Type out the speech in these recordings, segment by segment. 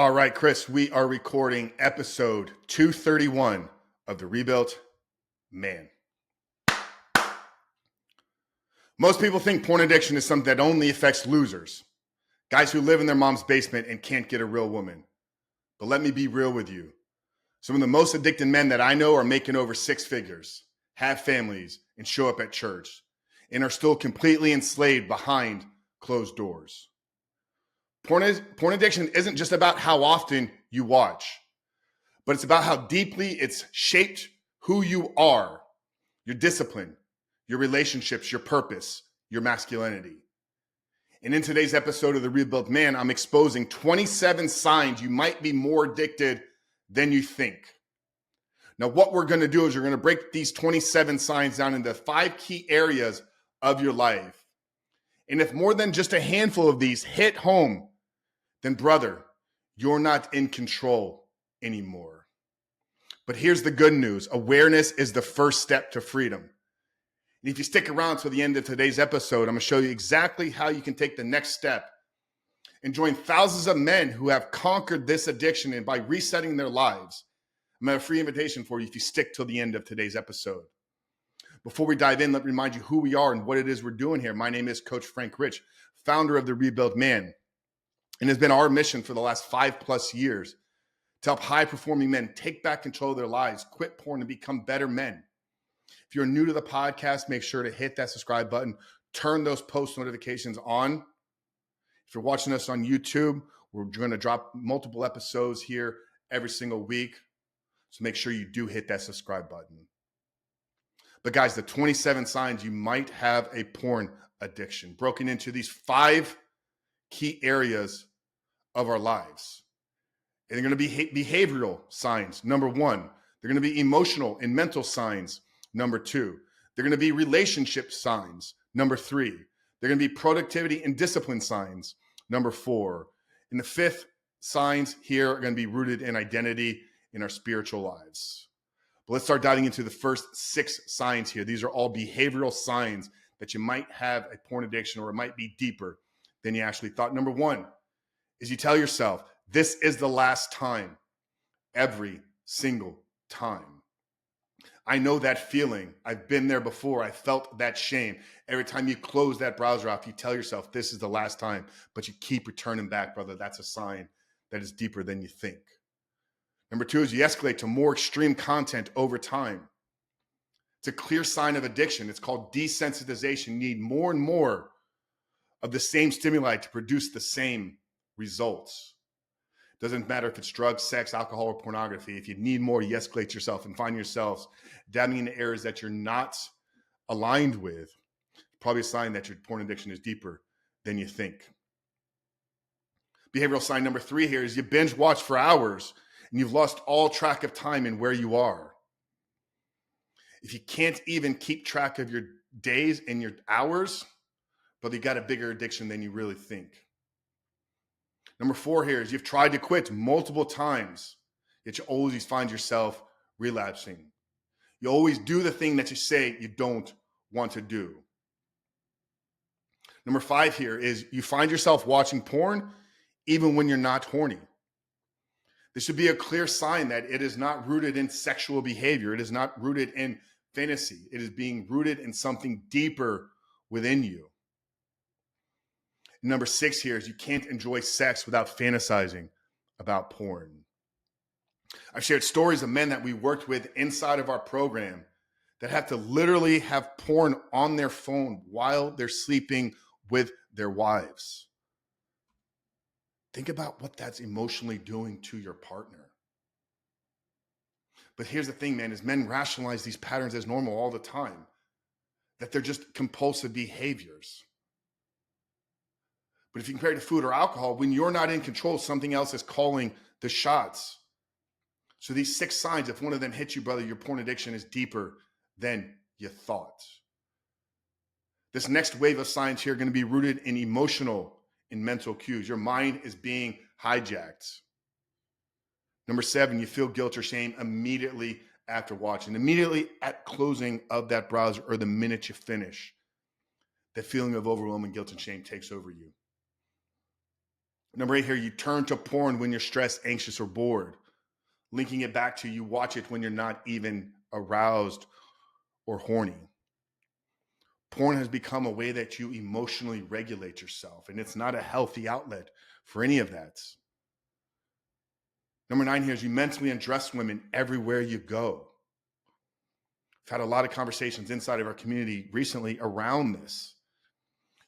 All right, Chris, we are recording episode 231 of The Rebuilt Man. Most people think porn addiction is something that only affects losers, guys who live in their mom's basement and can't get a real woman. But let me be real with you. Some of the most addicted men that I know are making over six figures, have families, and show up at church, and are still completely enslaved behind closed doors. Porn addiction isn't just about how often you watch, but it's about how deeply it's shaped who you are, your discipline, your relationships, your purpose, your masculinity. And in today's episode of The Rebuilt Man, I'm exposing 27 signs you might be more addicted than you think. Now, what we're going to do is we're going to break these 27 signs down into 5 key areas of your life. And if more than just a handful of these hit home, then brother, you're not in control anymore. But here's the good news. Awareness is the first step to freedom. And if you stick around to the end of today's episode, I'm going to show you exactly how you can take the next step and join thousands of men who have conquered this addiction and by resetting their lives. I'm going to have a free invitation for you if you stick till the end of today's episode. Before we dive in, let me remind you who we are and what it is we're doing here. My name is Coach Frank Rich, founder of The Rebuilt Man. And it's been our mission for the last 5+ years to help high-performing men take back control of their lives, quit porn, and become better men. If you're new to the podcast, make sure to hit that subscribe button, turn those post notifications on. If you're watching us on YouTube, we're going to drop multiple episodes here every single week. So make sure you do hit that subscribe button. But guys, the 27 signs you might have a porn addiction, broken into these 5 key areas of our lives. And they're going to be behavioral signs, number 1. They're going to be emotional and mental signs, number 2. They're going to be relationship signs, number 3. They're going to be productivity and discipline signs, number 4. And the 5th signs here are going to be rooted in identity in our spiritual lives. But let's start diving into the first 6 signs here. These are all behavioral signs that you might have a porn addiction, or it might be deeper than you actually thought. Number 1 is you tell yourself, this is the last time, every single time. I know that feeling. I've been there before. I felt that shame. Every time you close that browser off, you tell yourself, this is the last time, but you keep returning back, brother. That's a sign that is deeper than you think. Number 2 is you escalate to more extreme content over time. It's a clear sign of addiction. It's called desensitization. You need more and more of the same stimuli to produce the same results. Doesn't matter if it's drugs, sex, alcohol, or pornography. If you need more, you escalate yourself and find yourselves dabbing into areas that you're not aligned with. Probably a sign that your porn addiction is deeper than you think. Behavioral sign number 3 here is you binge watch for hours and you've lost all track of time and where you are. If you can't even keep track of your days and your hours, but you got a bigger addiction than you really think. Number 4 here is you've tried to quit multiple times, yet you always find yourself relapsing. You always do the thing that you say you don't want to do. Number 5 here is you find yourself watching porn even when you're not horny. This should be a clear sign that it is not rooted in sexual behavior. It is not rooted in fantasy. It is being rooted in something deeper within you. Number 6 here is you can't enjoy sex without fantasizing about porn. I've shared stories of men that we worked with inside of our program that have to literally have porn on their phone while they're sleeping with their wives. Think about what that's emotionally doing to your partner. But here's the thing, man, is men rationalize these patterns as normal all the time, that they're just compulsive behaviors. But if you compare it to food or alcohol, when you're not in control, something else is calling the shots. So these 6 signs, if one of them hits you, brother, your porn addiction is deeper than you thought. This next wave of signs here are going to be rooted in emotional and mental cues. Your mind is being hijacked. Number 7, you feel guilt or shame immediately after watching, immediately at closing of that browser or the minute you finish. That feeling of overwhelming guilt and shame takes over you. Number 8 here, you turn to porn when you're stressed, anxious, or bored. Linking it back to you watch it when you're not even aroused or horny. Porn has become a way that you emotionally regulate yourself, and it's not a healthy outlet for any of that. Number 9 here is you mentally undress women everywhere you go. I've had a lot of conversations inside of our community recently around this.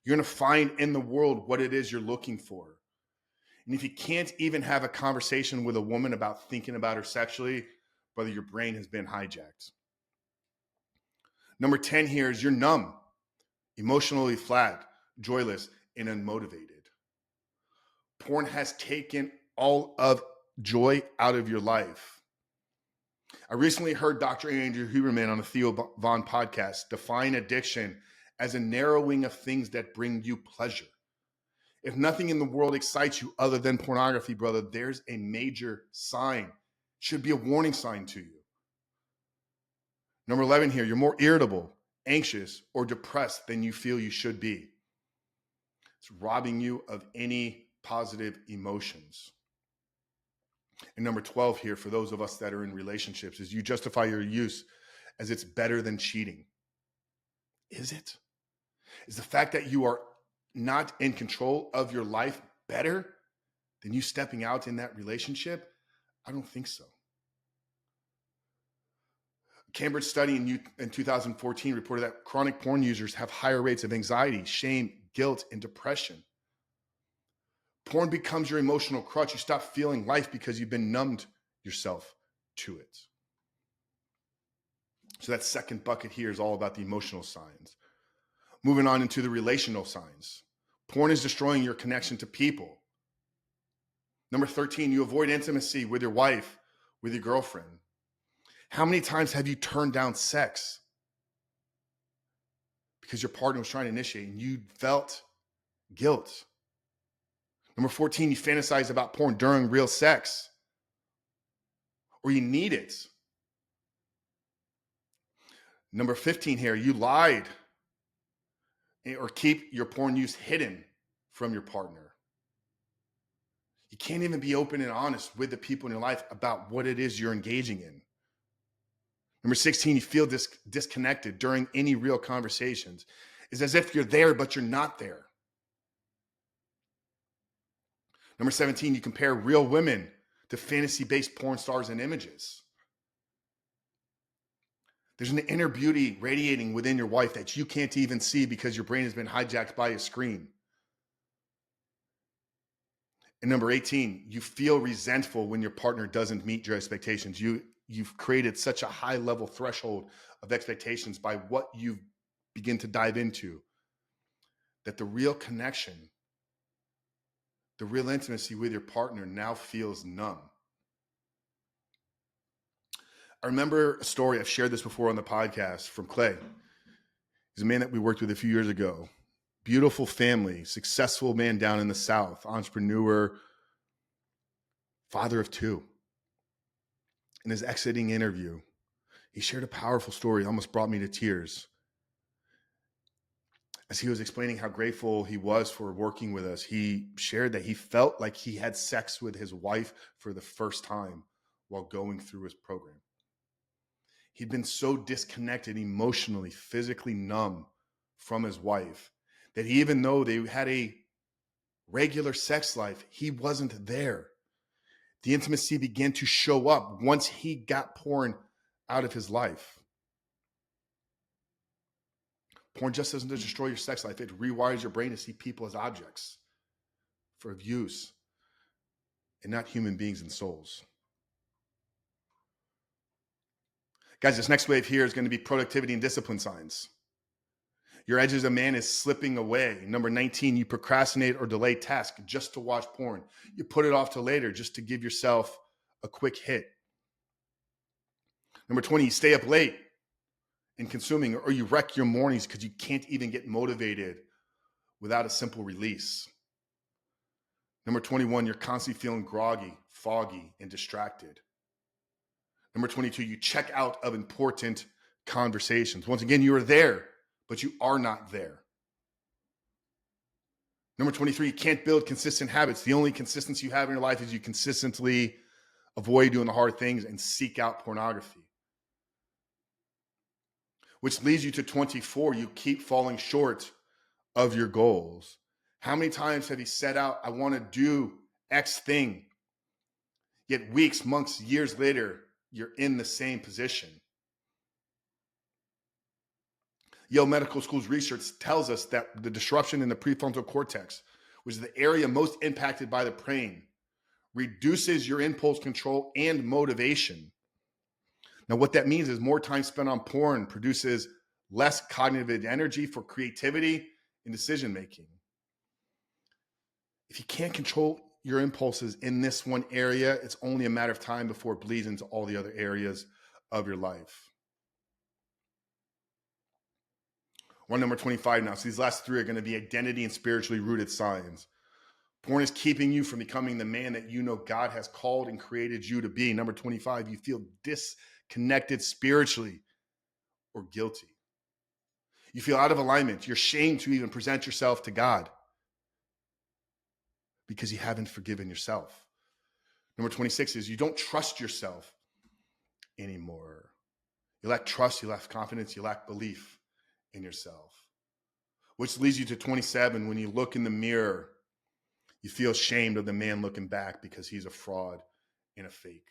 You're going to find in the world what it is you're looking for. And if you can't even have a conversation with a woman about thinking about her sexually, brother, your brain has been hijacked. Number 10 here is you're numb, emotionally flat, joyless, and unmotivated. Porn has taken all of joy out of your life. I recently heard Dr. Andrew Huberman on the Theo Vaughn podcast define addiction as a narrowing of things that bring you pleasure. If nothing in the world excites you other than pornography, brother, there's a major sign. Should be a warning sign to you. Number 11 here, you're more irritable, anxious, or depressed than you feel you should be. It's robbing you of any positive emotions. And number 12 here, for those of us that are in relationships, is you justify your use as it's better than cheating. Is it? Is the fact that you are not in control of your life better than you stepping out in that relationship? I don't think so. A Cambridge study in 2014 reported that chronic porn users have higher rates of anxiety, shame, guilt, and depression. Porn becomes your emotional crutch. You stop feeling life because you've been numbed yourself to it. So that second bucket here is all about the emotional signs. Moving on into the relational signs. Porn is destroying your connection to people. Number 13, you avoid intimacy with your wife, with your girlfriend. How many times have you turned down sex because your partner was trying to initiate and you felt guilt? Number 14, you fantasize about porn during real sex, or you need it. Number 15 here, you lied or keep your porn use hidden from your partner. You can't even be open and honest with the people in your life about what it is you're engaging in. Number 16, you feel disconnected during any real conversations. It's as if you're there, but you're not there. Number 17, you compare real women to fantasy-based porn stars and images. There's an inner beauty radiating within your wife that you can't even see because your brain has been hijacked by a screen. And number 18, you feel resentful when your partner doesn't meet your expectations. You've created such a high level threshold of expectations by what you begin to dive into that the real connection, the real intimacy with your partner now feels numb. I remember a story, I've shared this before on the podcast, from Clay. He's a man that we worked with a few years ago. Beautiful family, successful man down in the South, entrepreneur, father of 2. In his exiting interview, he shared a powerful story, almost brought me to tears. As he was explaining how grateful he was for working with us, he shared that he felt like he had sex with his wife for the first time while going through his program. He'd been so disconnected emotionally, physically numb from his wife that even though they had a regular sex life, he wasn't there. The intimacy began to show up once he got porn out of his life. Porn just doesn't destroy your sex life. It rewires your brain to see people as objects for use and not human beings and souls. Guys, this next wave here is going to be productivity and discipline signs. Your edge as a man is slipping away. Number 19, you procrastinate or delay tasks just to watch porn. You put it off to later just to give yourself a quick hit. Number 20, you stay up late in consuming, or you wreck your mornings because you can't even get motivated without a simple release. Number 21, you're constantly feeling groggy, foggy, and distracted. Number 22, you check out of important conversations. Once again, you are there, but you are not there. Number 23, you can't build consistent habits. The only consistency you have in your life is you consistently avoid doing the hard things and seek out pornography. Which leads you to 24, you keep falling short of your goals. How many times have you set out, I want to do X thing, yet weeks, months, years later, you're in the same position? Yale Medical School's research tells us that the disruption in the prefrontal cortex, which is the area most impacted by the brain, reduces your impulse control and motivation. Now, what that means is more time spent on porn produces less cognitive energy for creativity and decision making. If you can't control your impulses in this one area, it's only a matter of time before it bleeds into all the other areas of your life. One, number 25 now. So these last three are going to be identity and spiritually rooted signs. Porn is keeping you from becoming the man that you know God has called and created you to be. Number 25, you feel disconnected spiritually or guilty. You feel out of alignment. You're ashamed to even present yourself to God because you haven't forgiven yourself. Number 26 is you don't trust yourself anymore. You lack trust, you lack confidence, you lack belief in yourself. Which leads you to 27, when you look in the mirror, you feel ashamed of the man looking back because he's a fraud and a fake.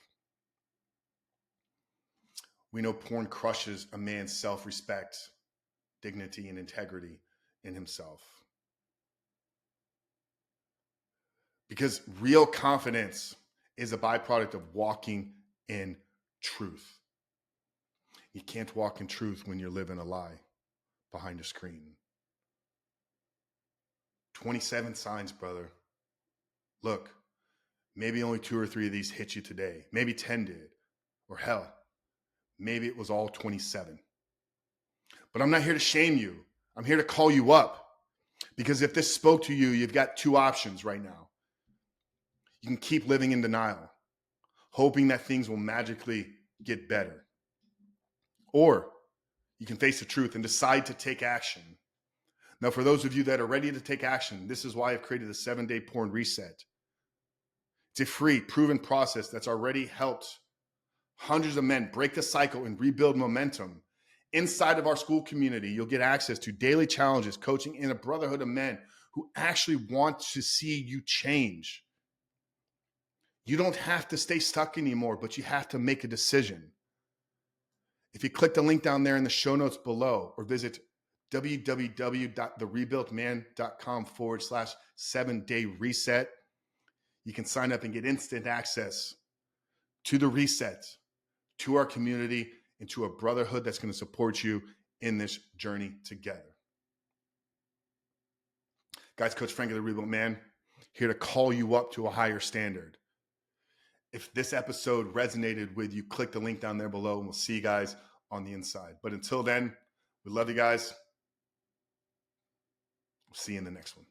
We know porn crushes a man's self-respect, dignity, and integrity in himself. Because real confidence is a byproduct of walking in truth. You can't walk in truth when you're living a lie behind a screen. 27 signs, brother. Look, maybe only 2 or 3 of these hit you today. Maybe 10 did. Or hell, maybe it was all 27. But I'm not here to shame you. I'm here to call you up. Because if this spoke to you, you've got 2 options right now. You can keep living in denial, hoping that things will magically get better. Or you can face the truth and decide to take action. Now, for those of you that are ready to take action, this is why I've created the 7-day porn reset. It's a free, proven process that's already helped hundreds of men break the cycle and rebuild momentum. Inside of our school community, you'll get access to daily challenges, coaching, and a brotherhood of men who actually want to see you change. You don't have to stay stuck anymore, but you have to make a decision. If you click the link down there in the show notes below, or visit www.therebuiltman.com/7-day reset, you can sign up and get instant access to the reset, to our community, and to a brotherhood that's going to support you in this journey together. Guys, Coach Frank of the Rebuilt Man, here to call you up to a higher standard. If this episode resonated with you, click the link down there below, and we'll see you guys on the inside. But until then, we love you guys. We'll see you in the next one.